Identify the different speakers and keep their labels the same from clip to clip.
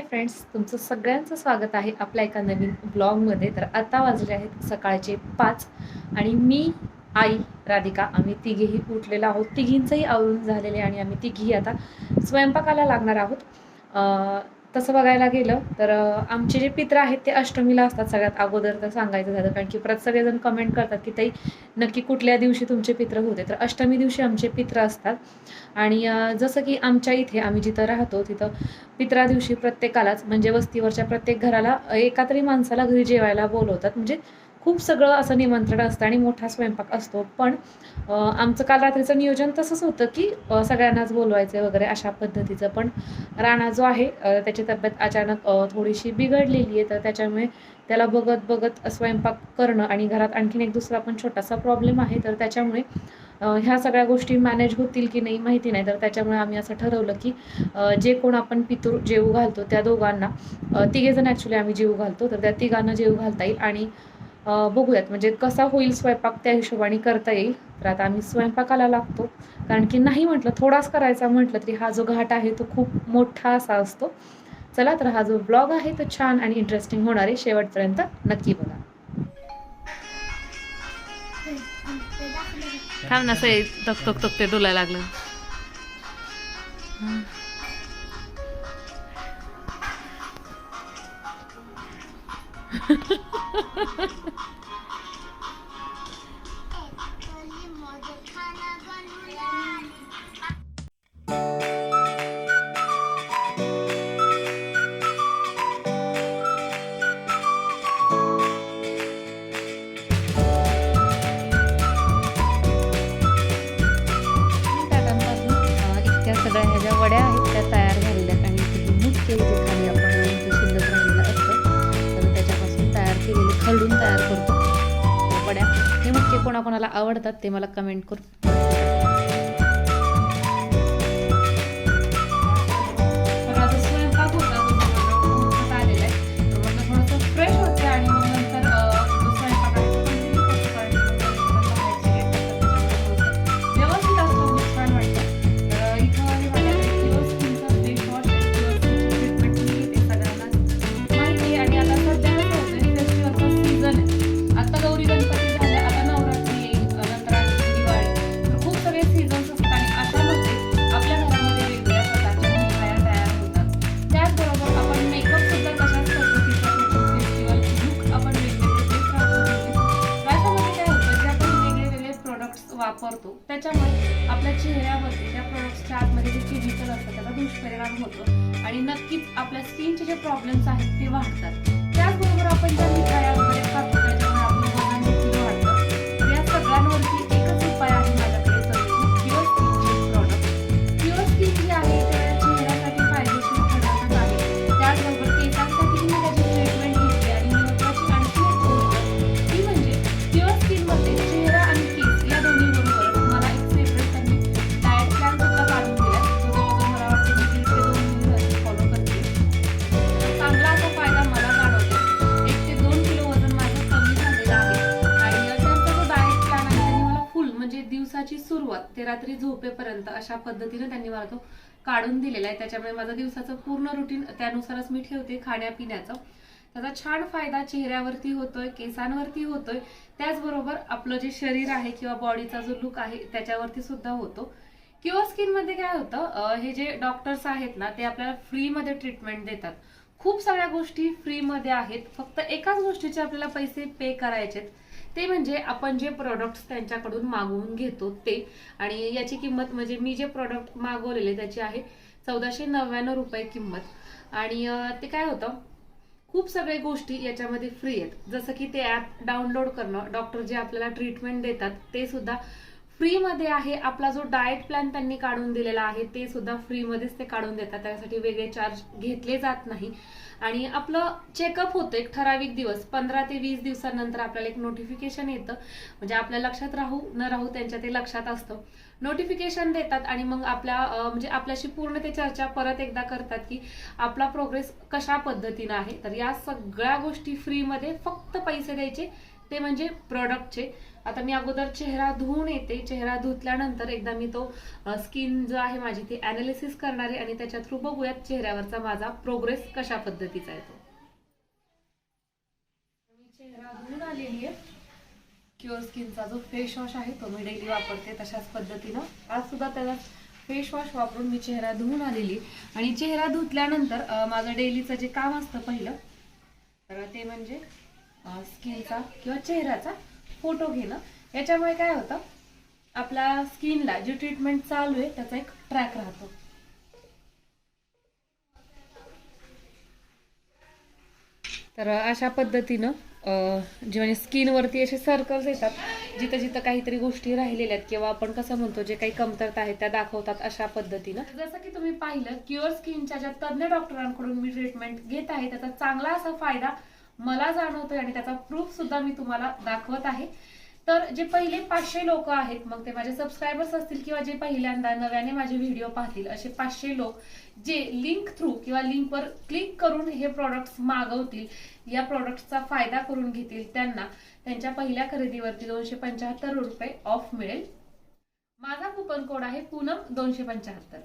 Speaker 1: Friends, तुमचं सगळ्यांचं स्वागत आहे आपल्या एका नवीन ब्लॉगमध्ये. तर आता वाजले आहेत सकाळचे 5 आणि मी, आई, राधिका आम्ही तिघेही उठलेलो आहोत. तिघींचंही आवरून झालेले आणि आम्ही तिघी आता स्वयंपाकाला लागणार आहोत. तसं बघायला गेलं तर आमचे जे पित्र आहेत ते अष्टमीला असतात सगळ्यात अगोदर तर सांगायचं झालं, कारण की परत सगळेजण कमेंट करतात की ताई नक्की कुठल्या दिवशी तुमचे पित्र होते. तर अष्टमी दिवशी आमचे पित्र असतात. आणि जसं की आमच्या इथे आम्ही जिथं राहतो तिथं पित्रा दिवशी प्रत्येकालाच म्हणजे वस्तीवरच्या प्रत्येक घराला एका तरी माणसाला घरी जेवायला बोलवतात. म्हणजे खूप सगळं असं निमंत्रण असतं आणि मोठा स्वयंपाक असतो. पण आमचं काल रात्रीचं नियोजन तसंच होतं की सगळ्यांनाच बोलवायचं वगैरे अशा पद्धतीचं. पण राणा जो आहे त्याची तब्येत अचानक थोडीशी बिघडलेली आहे. तर त्याच्यामुळे त्याला बघत बघत स्वयंपाक करणं आणि घरात आणखीन एक दुसरा पण छोटासा प्रॉब्लेम आहे. तर त्याच्यामुळे ह्या सगळ्या गोष्टी मॅनेज होतील की नाही माहिती नाही. तर त्याच्यामुळे आम्ही असं ठरवलं की जे कोण आपण पितृ जेवू घालतो त्या दोघांना, तिघेजण ॲक्च्युली आम्ही जेवू घालतो, तर त्या तिघांना जेवू घालता येईल आणि बघूयात म्हणजे कसा होईल स्वयंपाक त्या हिशोबाने करता येईल. तर आता आम्ही स्वयंपाकाला लागतो, कारण की नाही म्हटलं थोडाच करायचा म्हटलं तरी हा जो घाट आहे तो खूप मोठा असा असतो. चला, तर हा जो ब्लॉग आहे तो छान आणि इंटरेस्टिंग होणार आहे, शेवटपर्यंत नक्की बघा. थांब ना, सई तक तक तक ते डोलायला लागलं. इतक्या सगळ्या ह्या ज्या वड्या आहेत त्या तयार झालेल्या आहेत आणि इथे मुटके जे खाली आपण जे शिल्लक राहिलेलं असतं तर त्याच्यापासून तयार केलेले खरडून तयार करतो वड्या. हे मुटके कोणाकोणाला आवडतात ते मला कमेंट करून. वापरतो त्याच्यामुळे आपल्या चेहऱ्यावरती त्या प्रोडक्ट्सच्या आतमध्ये जे केमिकल असतं त्याचा दुष्परिणाम होतो आणि नक्कीच आपल्या स्किनचे जे प्रॉब्लेम्स आहेत ते वाढतात. त्याचबरोबर आपण ज्या मिठाया वगैरे खातो त्याच्यामुळे आपलं वजन देखील वाढतं. तर या सगळ्यांवरती एकच उपाय आहे माझ्याकडे, प्युअर स्किनचे प्रॉडक्ट. प्युअर स्किन जी आहे त्या चेहऱ्यासाठी फायदेशीर ठरतच आहे. त्याचबरोबर केसांसाठी मी त्याची ट्रीटमेंट घेतली आणि महत्त्वाची आणखी एक गोष्ट ती म्हणजे प्युअर स्किनमध्ये चेहरा आणि केस या दोन्ही बरोबर मला एक सेपरेट त्यांनी डाएट प्लॅन सुद्धा काढून दिला. जवळजवळ मला वाटते मी 1.5 ते 2 महिने फॉलो करते. चांगला असा फायदा मला जाणवतो. 1 ते 2 किलो वजन माझं कमी झालेलं आहे आणि त्यांचा जो डाएट प्लॅन आहे त्यांनी मला फुल म्हणजे दिवसाची सुरुवात ते रात्री झोपेपर्यंत अशा पद्धतीने त्यांनी मला तो काढून दिलेला आहे. त्याच्यामुळे माझं दिवसाचं पूर्ण रुटीन त्यानुसारच मी ठेवते खाण्यापिण्याचं. त्याचा छान फायदा चेहऱ्यावरती होतोय, केसांवरती होतोय, त्याचबरोबर आपलं जे शरीर आहे किंवा बॉडीचा जो लुक आहे त्याच्यावरती सुद्धा होतो. प्युअर स्किन मध्ये काय होतं, हे जे डॉक्टर्स आहेत ना ते आपल्याला फ्रीमध्ये ट्रीटमेंट देतात. खूप सगळ्या गोष्टी फ्रीमध्ये आहेत. फक्त एकाच गोष्टीचे आपल्याला पैसे पे करायचे ते म्हणजे आपण जे प्रोडक्ट्स त्यांच्याकडून मागवून घेतो ते. आणि याची किंमत म्हणजे मी जे प्रोडक्ट मागवलेले त्याची आहे 1499 रुपये किंमत. आणि ते काय होतं, खूप सगळ्या गोष्टी याच्यामध्ये फ्री आहेत. जसं की ते ॲप डाउनलोड करणं, डॉक्टर जे आपल्याला ट्रीटमेंट देतात ते सुद्धा फ्रीमध्ये आहे. आपला जो डाएट प्लॅन त्यांनी काढून दिलेला आहे ते सुद्धा फ्रीमध्येच ते काढून देतात, त्यासाठी वेगळे चार्ज घेतले जात नाही. आणि आपलं चेकअप होतं एक ठराविक दिवस, 15 ते 20 दिवसानंतर आपल्याला एक नोटिफिकेशन येतं. म्हणजे आपल्या लक्षात राहू न राहू त्यांच्या ते लक्षात असतं. नोटिफिकेशन देतात आणि मग आपल्या म्हणजे आपल्याशी पूर्ण ते चर्चा परत एकदा करतात की आपला प्रोग्रेस कशा पद्धतीनं आहे. तर या सगळ्या गोष्टी फ्रीमध्ये, फक्त पैसे द्यायचे ते म्हणजे प्रोडक्टचे. आता मी अगोदर चेहरा धुवून येते, चेहरा धुतल्यानंतर एकदा मी तो स्किन जो आहे माझी ती अनालिसिस करणार आहे आणि त्याच्या थ्रू बघूयात चेहऱ्यावरचा माझा प्रोग्रेस कशा पद्धतीचा आहे तो. मी चेहरा धुवून आलेली आहे. क्युअर स्किनचा जो फेस वॉश आहे तो मी डेली वापरते तशाच पद्धतीनं आज सुद्धा त्याला फेस वॉश वापरून मी चेहरा धुवून आलेली. आणि चेहरा धुतल्यानंतर माझं डेलीचं जे काम असतं पहिलं तर ते म्हणजे स्किनचा किंवा चेहऱ्याचा फोटो घेणं. याच्यामुळे काय होतं, आपल्या स्किनला जी ट्रीटमेंट चालू आहे त्याचा एक ट्रॅक राहतो. तर अशा पद्धतीनं जे म्हणजे स्किनवरती असे सर्कल्स येतात जिथं जिथं काहीतरी गोष्टी राहिलेल्या आहेत किंवा आपण कसं म्हणतो जे काही कमतरता आहेत त्या दाखवतात अशा पद्धतीनं. जसं की तुम्ही पाहिलं क्युअर स्किनच्या ज्या तज्ञ डॉक्टरांकडून मी ट्रीटमेंट घेत आहे त्याचा चांगला असा फायदा मला जाणवतोय आणि त्याचा प्रूफ सुद्धा मी तुम्हाला दाखवत आहे. तर जे पहिले 500 लोक आहेत, मग ते माझे सबस्क्रायबर्स असतील किंवा जे पहिल्यांदा नव्याने माझे व्हिडिओ पाहतील, असे 500 लोक जे लिंक थ्रू किंवा लिंकवर क्लिक करून हे प्रोडक्ट्स मागवतील, या प्रोडक्ट्सचा फायदा करून घेतील, त्यांना त्यांच्या पहिल्या खरेदीवरती 275 रुपये ऑफ मिळेल. माझा कुपन कोड आहे पूनम 275.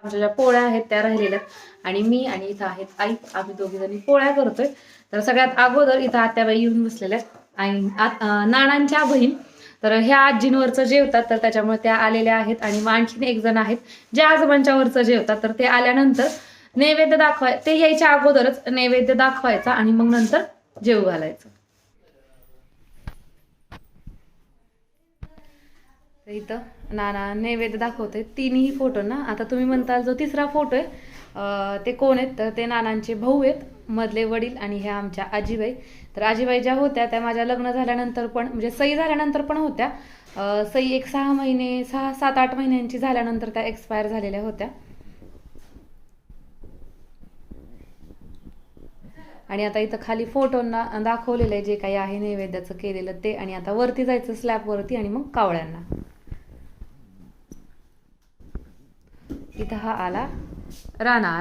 Speaker 1: आमच्या ज्या पोळ्या आहेत त्या राहिलेल्या आणि मी आणि इथं आहेत आई, आम्ही दोघी जणी पोळ्या करतोय. तर सगळ्यात अगोदर इथं आत्याबाई येऊन बसलेल्या आई नानांच्या बहीण. तर ह्या आजींवरचं जेवतात तर त्याच्यामुळे त्या आलेल्या आहेत आणि आणखीन एक जण आहेत जे आजोबांच्या वरचं जेवतात. तर ते आल्यानंतर नैवेद्य ते यायच्या अगोदरच नैवेद्य दाखवायचा आणि मग नंतर जेव घालायचं. इथं नाना नैवेद्य दाखवते. तिन्ही फोटो ना, आता तुम्ही म्हणताल जो तिसरा फोटो आहे ते कोण आहेत, तर ते नानांचे भाऊ आहेत, मधले वडील आणि ह्या आमच्या आजीबाई. तर आजीबाई ज्या होत्या त्या माझ्या लग्न झाल्यानंतर पण म्हणजे सई झाल्यानंतर पण होत्या. सई एक 6 महिने 7-8 महिन्यांची झाल्यानंतर त्या एक्सपायर झालेल्या होत्या. आणि आता इथं खाली फोटोंना दाखवलेलं आहे जे काही आहे नैवेद्याचं केलेलं ते. आणि आता वरती जायचं स्लॅबवरती आणि मग कावळ्यांना. इथं हा आला राणा.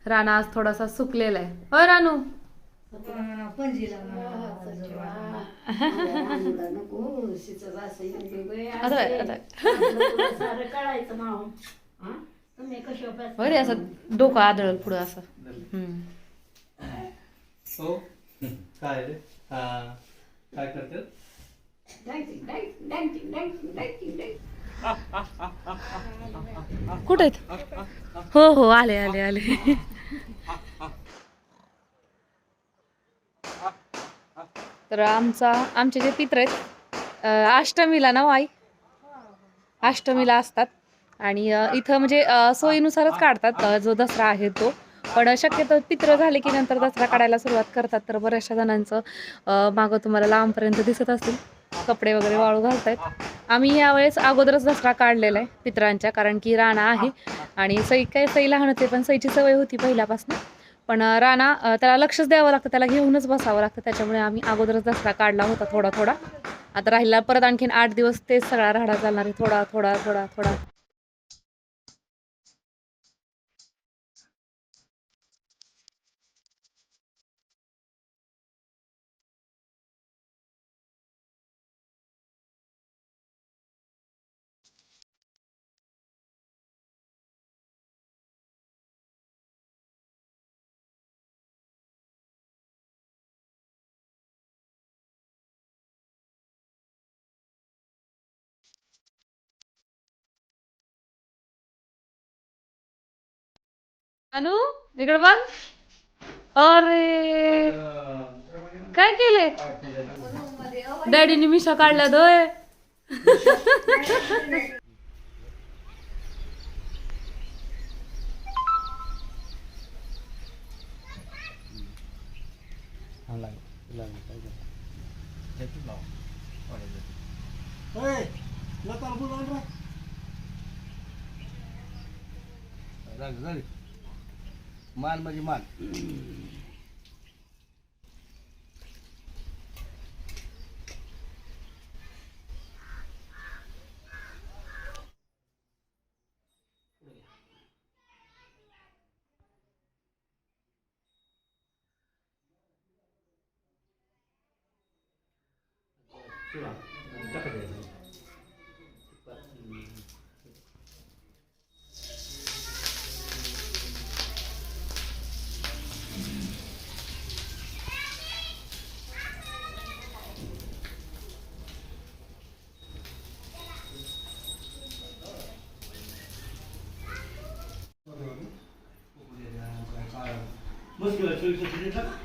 Speaker 1: राणा आज थोडासा सुकलेला आहे. हो रानू, अरे असं डोकं आदळल पुढं असं.
Speaker 2: काय रे काय करते?
Speaker 1: कुठे आहेत? हो आले आले आले. तर आमचे जे पित्र आहेत अष्टमीला ना आई, अष्टमीला असतात आणि इथं म्हणजे सोयीनुसारच काढतात जो दसरा आहे तो. पण शक्यतो पित्र झाले की नंतर दसरा काढायला सुरुवात करतात. तर बऱ्याचशा जणांचं मागं तुम्हाला लांबपर्यंत दिसत असतील कपडे वगैरे वाळू घालतायत. आम्ही यावेळेस अगोदरच दसरा काढलेला आहे पित्रांच्या, कारण की राणा आहे आणि सई लहानच आहे पण सईची सवय होती पहिल्यापासून. पण राणा त्याला लक्षच द्यावं लागतं, त्याला घेऊनच बसावं लागतं, त्याच्यामुळे आम्ही अगोदरच दसरा काढला होता थोडा थोडा. आता राहिला परत आणखीन 8 दिवस तेच सगळा राडा चालणार आहे, थोडा थोडा थोडा थोडा. अनु इकडे बघ. अरे काय केले डॅडीने मिशा काढल्या दोय.
Speaker 2: मान म्हणजे मान. चुरा टाका द्यायचं. मस्त केलं, चोवीस